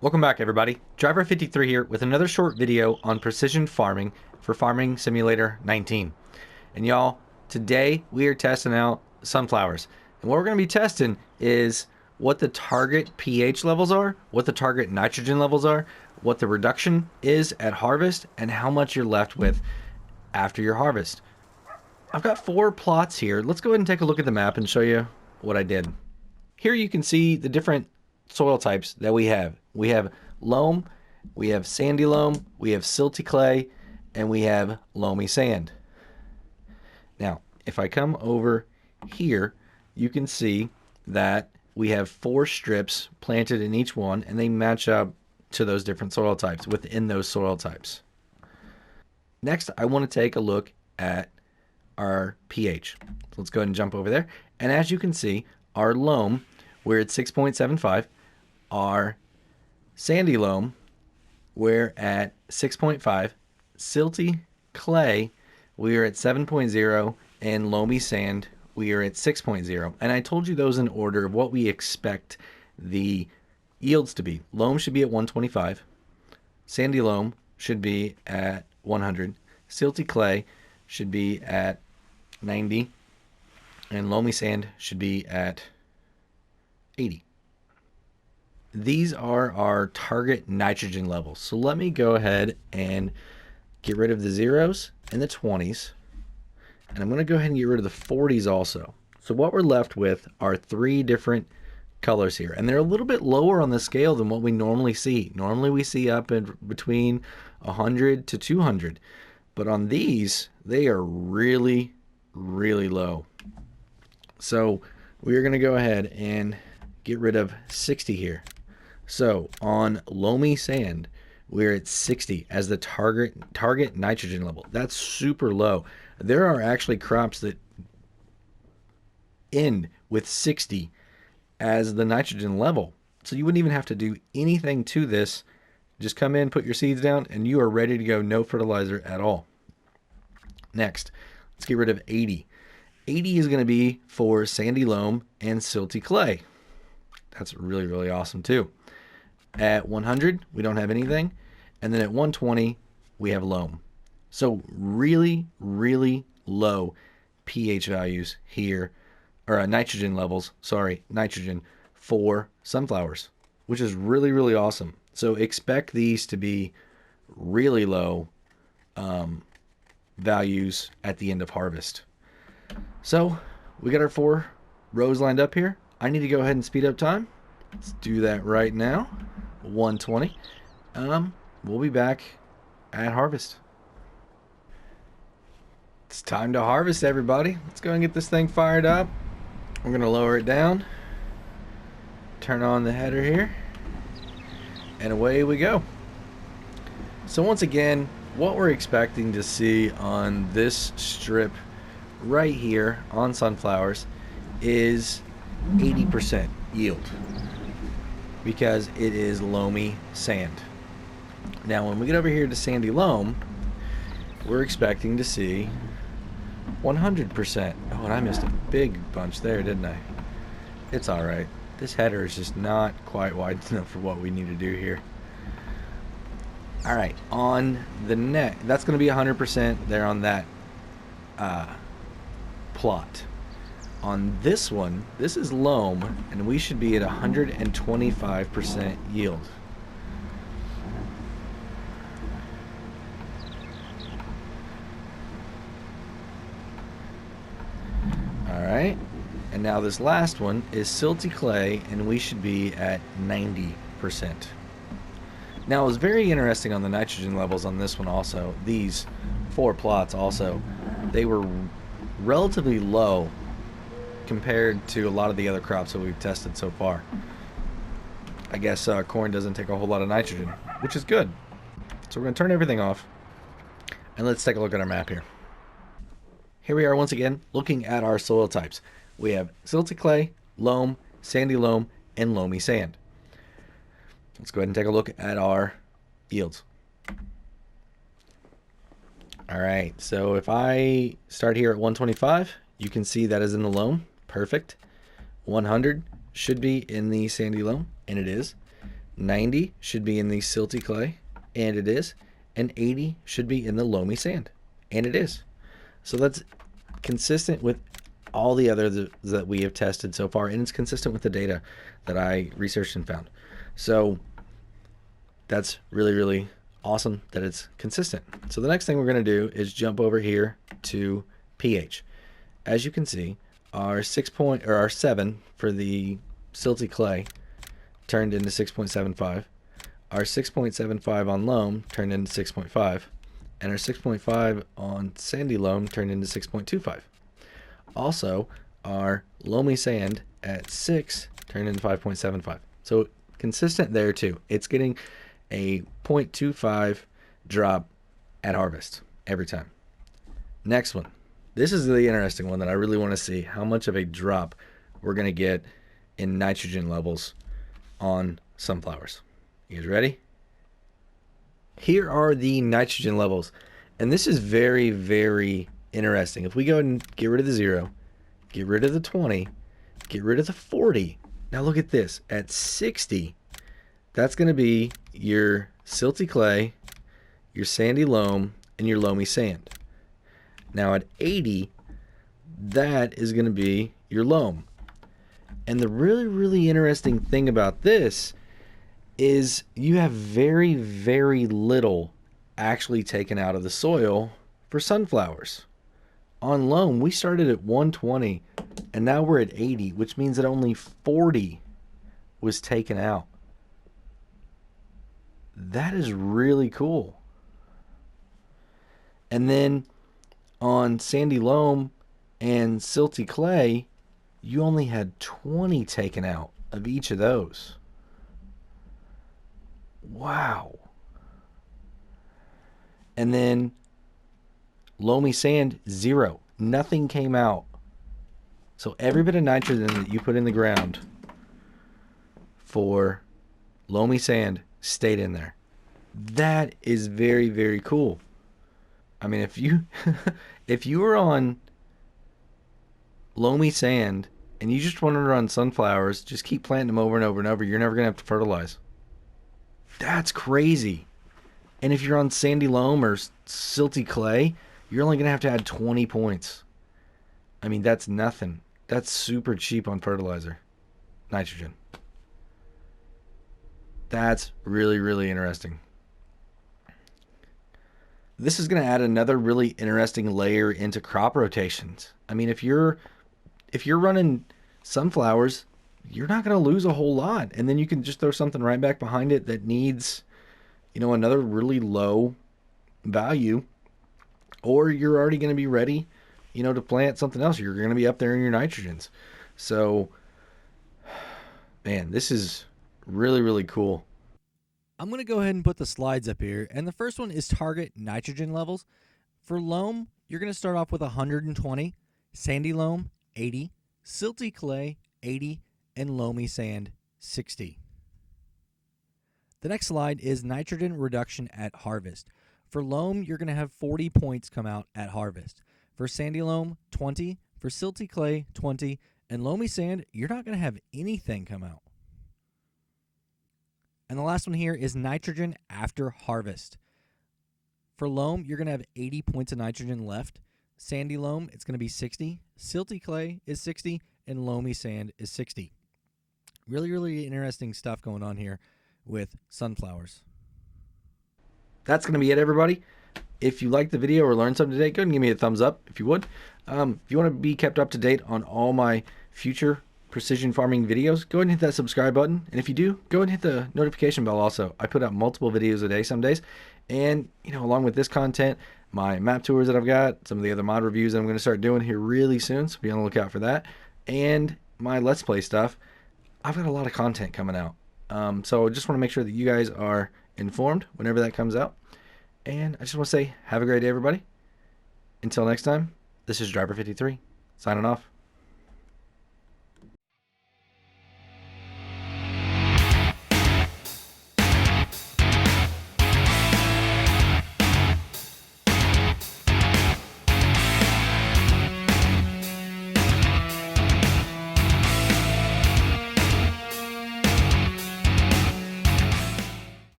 Welcome back, everybody. Driver53 here with another short video on precision farming for Farming Simulator 19. And y'all, today we are testing out sunflowers. And what we're going to be testing is what the target pH levels are, what the target nitrogen levels are, what the reduction is at harvest, and how much you're left with after your harvest. I've got 4 plots here. Let's go ahead and take a look at the map and show you what I did. Here you can see the different soil types that we have. We have loam, we have sandy loam, we have silty clay, and we have loamy sand. Now, if I come over here, you can see that we have 4 strips planted in each one, and they match up to those different soil types within those soil types. Next, I want to take a look at our pH. So let's go ahead and jump over there. And as you can see, our loam, we're at 6.75. Our sandy loam, we're at 6.5. Silty clay, we are at 7.0. And loamy sand, we are at 6.0. And I told you those in order of what we expect the yields to be. Loam should be at 125. Sandy loam should be at 100. Silty clay should be at 90. And loamy sand should be at 80. These are our target nitrogen levels. So let me go ahead and get rid of the zeros and the 20s. And I'm going to go ahead and get rid of the 40s also. So what we're left with are 3 different colors here. And they're a little bit lower on the scale than what we normally see. Normally we see up in between 100 to 200. But on these, they are really, really low. So we are going to go ahead and get rid of 60 here. So on loamy sand, we're at 60 as the target nitrogen level. That's super low. There are actually crops that end with 60 as the nitrogen level. So you wouldn't even have to do anything to this. Just come in, put your seeds down, and you are ready to go. No fertilizer at all. Next, let's get rid of 80. 80 is going to be for sandy loam and silty clay. That's really, really awesome too. At 100, we don't have anything. And then at 120, we have loam. So really, really low pH values here, or nitrogen levels, nitrogen for sunflowers, which is really, really awesome. So expect these to be really low values at the end of harvest. So we got our 4 rows lined up here. I need to go ahead and speed up time. Let's do that right now. 120. We'll be back at harvest. It's time to harvest, everybody. Let's go and get this thing fired up. We're going to lower it down. Turn on the header here. And away we go. So once again, what we're expecting to see on this strip right here on sunflowers is 80% yield, because it is loamy sand. Now when we get over here to sandy loam, we're expecting to see 100%. Oh, and I missed a big bunch there, didn't I? It's alright. This header is just not quite wide enough for what we need to do here. Alright, on the net, that's going to be 100% there on that plot. On this one, this is loam, and we should be at 125% yield. Alright, and now this last one is silty clay, and we should be at 90%. Now it was very interesting on the nitrogen levels on this one also. These 4 plots also, they were relatively low compared to a lot of the other crops that we've tested so far. I guess corn doesn't take a whole lot of nitrogen, which is good. So we're going to turn everything off, and let's take a look at our map here. Here we are once again looking at our soil types. We have silty clay, loam, sandy loam, and loamy sand. Let's go ahead and take a look at our yields. Alright, so if I start here at 125, you can see that is in the loam. Perfect. 100 should be in the sandy loam, and it is. 90 should be in the silty clay, and it is, and 80 should be in the loamy sand, and it is. So that's consistent with all the others that we have tested so far, and it's consistent with the data that I researched and found. So that's really, really awesome that it's consistent. So the next thing we're going to do is jump over here to pH. As you can see, our 7 for the silty clay turned into 6.75. Our 6.75 on loam turned into 6.5, and our 6.5 on sandy loam turned into 6.25. Also, our loamy sand at 6 turned into 5.75. So consistent there too. It's getting a 0.25 drop at harvest every time. Next one. This is the interesting one that I really want to see how much of a drop we're going to get in nitrogen levels on sunflowers. You guys ready? Here are the nitrogen levels, and this is very, very interesting. If we go and get rid of the 0, get rid of the 20, get rid of the 40. Now look at this. At 60, that's going to be your silty clay, your sandy loam, and your loamy sand. Now at 80, that is going to be your loam. And the really, really interesting thing about this is you have very, very little actually taken out of the soil for sunflowers. On loam, we started at 120, and now we're at 80, which means that only 40 was taken out. That is really cool. And then on sandy loam and silty clay, you only had 20 taken out of each of those. Wow. And then loamy sand, 0. Nothing came out. So every bit of nitrogen that you put in the ground for loamy sand stayed in there. That is very, very cool. I mean, if you if you were on loamy sand and you just wanted to run sunflowers, just keep planting them over and over and over, you're never going to have to fertilize. That's crazy. And if you're on sandy loam or silty clay, you're only going to add 20 points. I mean, that's nothing. That's super cheap on fertilizer. Nitrogen. That's really, really interesting. This is going to add another really interesting layer into crop rotations. I mean, if you're running sunflowers, you're not going to lose a whole lot. And then you can just throw something right back behind it that needs, another really low value. Or you're already going to be ready, to plant something else. You're going to be up there in your nitrogens. So, man, this is really, really cool. I'm going to go ahead and put the slides up here. And the first one is target nitrogen levels. For loam, you're going to start off with 120, sandy loam, 80, silty clay, 80, and loamy sand, 60. The next slide is nitrogen reduction at harvest. For loam, you're going to have 40 points come out at harvest. For sandy loam, 20. For silty clay, 20. And loamy sand, you're not going to have anything come out. And the last one here is nitrogen after harvest. For loam, you're going to have 80 points of nitrogen left. Sandy loam, it's going to be 60. Silty clay is 60. And loamy sand is 60. Really, really interesting stuff going on here with sunflowers. That's going to be it, everybody. If you liked the video or learned something today, go ahead and give me a thumbs up if you would. If you want to be kept up to date on all my future precision farming videos, go ahead and hit that subscribe button. And if you do, go ahead and hit the notification bell also. I put out multiple videos a day some days. And, along with this content, my map tours that I've got, some of the other mod reviews that I'm going to start doing here really soon, so be on the lookout for that. And my Let's Play stuff, I've got a lot of content coming out. So I just want to make sure that you guys are informed whenever that comes out. And I just want to say, have a great day, everybody. Until next time, this is Driver53, signing off.